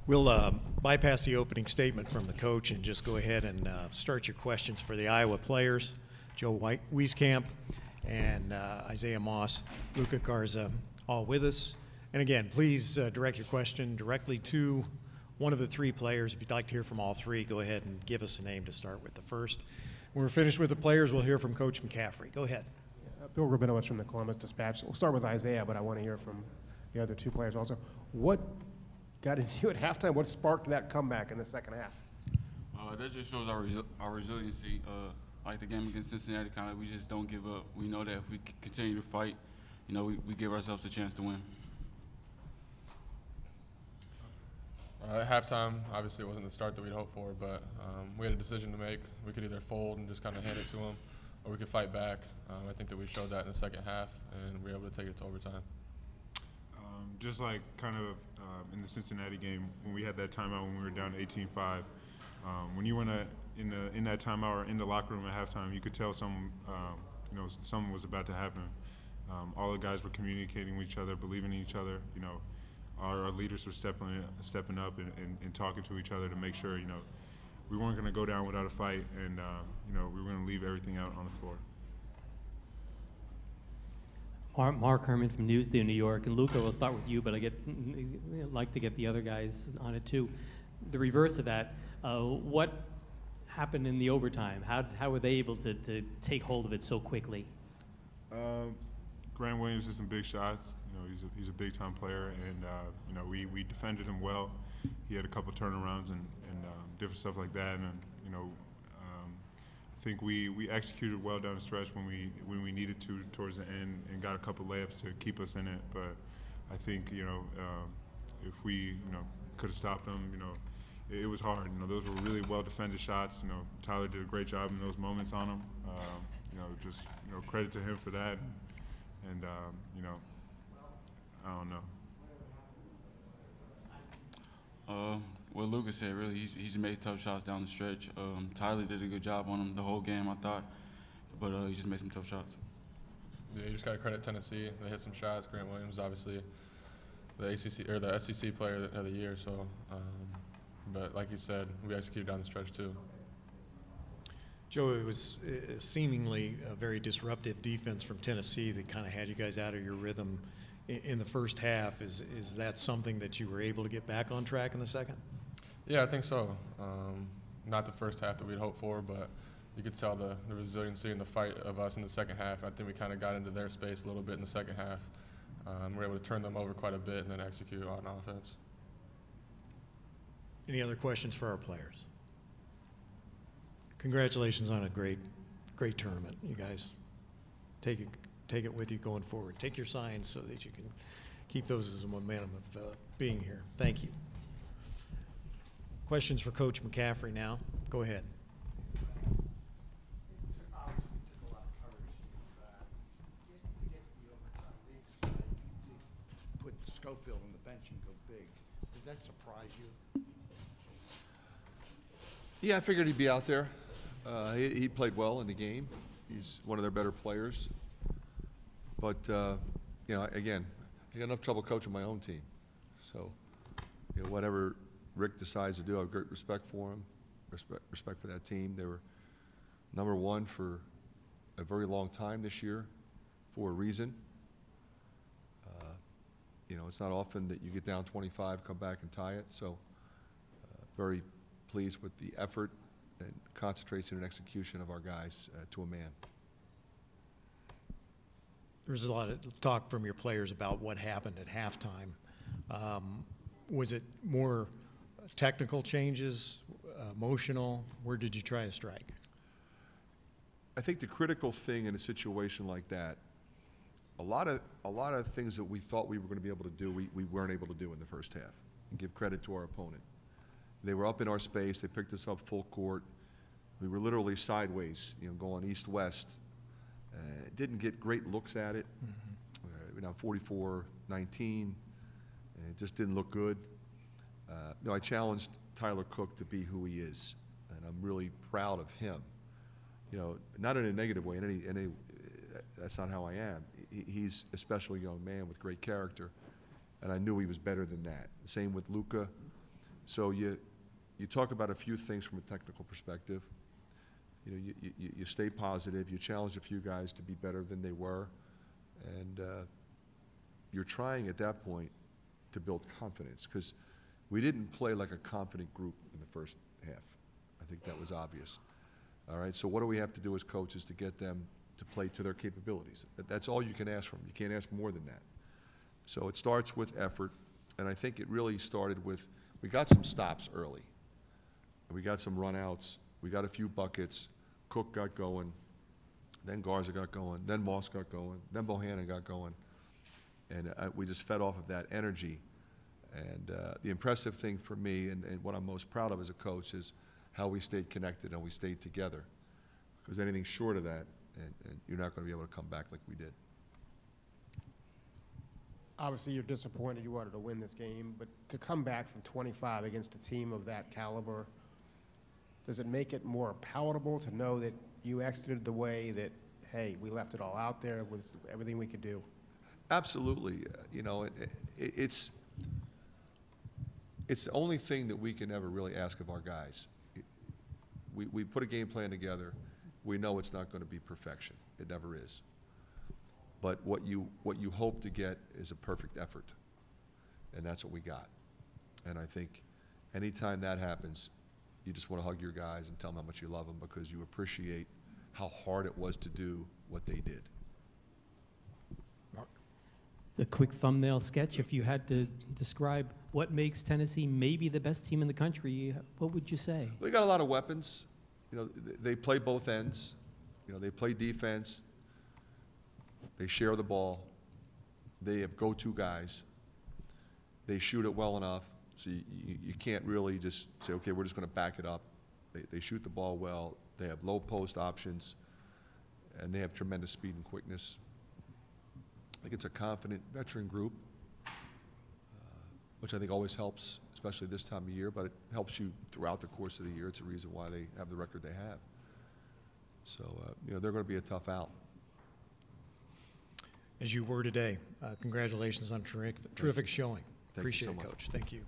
We'll bypass the opening statement from the coach and just go ahead and start your questions for the Iowa players. Joe Wieskamp and Isaiah Moss, Luka Garza, all with us. And again, please direct your question directly to one of the three players. If you'd like to hear from all three, go ahead and give us a name to start with the first. When we're finished with the players, we'll hear from Coach McCaffery. Go ahead. Bill Rabinowitz from the Columbus Dispatch. We'll start with Isaiah, but I want to hear from the other two players also. What got into you at halftime? What sparked that comeback in the second half? That just shows our resiliency. Like the game against Cincinnati, kind of, we just don't give up. We know that if we continue to fight, you know, we give ourselves a chance to win. At halftime, obviously it wasn't the start that we'd hoped for, but we had a decision to make. We could either fold and just kind of hand it to them, or we could fight back. I think that we showed that in the second half, and we were able to take it to overtime. Just like kind of in the Cincinnati game, when we had that timeout when we were down 18-5, when you were in that timeout or in the locker room at halftime, you could tell something was about to happen. All the guys were communicating with each other, believing in each other. You know, our leaders were stepping up and talking to each other to make sure, you know, we weren't going to go down without a fight, and we were going to leave everything out on the floor. Mark Herman from Newsday, New York, and Luka, we'll start with you, but I'd like to get the other guys on it too. The reverse of that, what happened in the overtime? How were they able to take hold of it so quickly? Grant Williams hit some big shots. You know, he's a big time player, and we defended him well. He had a couple turnarounds and different stuff like that, and I think we executed well down the stretch when we needed to towards the end, and got a couple layups to keep us in it. But I think if we could have stopped them, it was hard. Those were really well defended shots. Tyler did a great job in those moments on them. Just credit to him for that. And I don't know. What Luka said, really, he's made tough shots down the stretch. Tyler did a good job on him the whole game, I thought, but he just made some tough shots. Yeah, you just got to credit Tennessee. They hit some shots. Grant Williams, obviously, the ACC or the SEC Player of the Year. So, but like you said, we executed down the stretch too. Joe, it was seemingly a very disruptive defense from Tennessee that kind of had you guys out of your rhythm in the first half. Is that something that you were able to get back on track in the second? Yeah, I think so. Not the first half that we'd hoped for, but you could tell the resiliency and the fight of us in the second half. I think we kind of got into their space a little bit in the second half. We were able to turn them over quite a bit and then execute on offense. Any other questions for our players? Congratulations on a great tournament, you guys. Take it with you going forward. Take your signs so that you can keep those as a momentum of being here. Thank you. Questions for Coach McCaffery now. Go ahead. Obviously took a lot of courage to get the overtime big side to put Schofield on the bench and go big. Did that surprise you? Yeah, I figured he'd be out there. He played well in the game. He's one of their better players. But, again, I got enough trouble coaching my own team. So, whatever Rick decides to do, I have great respect for him, respect for that team. They were number one for a very long time this year for a reason. It's not often that you get down 25, come back and tie it. So, very pleased with the effort and concentration and execution of our guys to a man. There's a lot of talk from your players about what happened at halftime. Was it more technical changes, emotional? Where did you try to strike? I think the critical thing in a situation like that, a lot of things that we thought we were going to be able to do, we weren't able to do in the first half. And give credit to our opponent. They were up in our space. They picked us up full court. We were literally sideways, going east-west. Didn't get great looks at it. We're now 44-19. It just didn't look good. I challenged Tyler Cook to be who he is, and I'm really proud of him. Not in a negative way. That's not how I am. He's a special young man with great character, and I knew he was better than that. Same with Luka. So you talk about a few things from a technical perspective. You know, you stay positive. You challenge a few guys to be better than they were, and you're trying at that point to build confidence, because we didn't play like a confident group in the first half. I think that was obvious. All right, so what do we have to do as coaches to get them to play to their capabilities? That's all you can ask from them. You can't ask more than that. So it starts with effort, and I think it really started with, we got some stops early. We got some run-outs. We got a few buckets. Cook got going. Then Garza got going. Then Moss got going. Then Bohannon got going. And we just fed off of that energy. And the impressive thing for me, and what I'm most proud of as a coach, is how we stayed connected and we stayed together. Because anything short of that, and you're not going to be able to come back like we did. Obviously, you're disappointed you wanted to win this game, but to come back from 25 against a team of that caliber, does it make it more palatable to know that you exited the way that, hey, we left it all out there with everything we could do? Absolutely. You know, it's the only thing that we can ever really ask of our guys. We put a game plan together. We know it's not going to be perfection. It never is. But what you hope to get is a perfect effort, and that's what we got. And I think anytime that happens, you just want to hug your guys and tell them how much you love them, because you appreciate how hard it was to do what they did. Mark? The quick thumbnail sketch, if you had to describe what makes Tennessee maybe the best team in the country, what would you say? They got a lot of weapons. You know, they play both ends. You know, they play defense. They share the ball. They have go-to guys. They shoot it well enough, so you can't really just say, okay, we're just going to back it up. They shoot the ball well. They have low post options, and they have tremendous speed and quickness. I think it's a confident veteran group, which I think always helps, especially this time of year, but it helps you throughout the course of the year. It's a reason why they have the record they have. So, you know, they're going to be a tough out. As you were today, congratulations on a terrific showing. Thank you Appreciate so it, much. Coach. Thank you.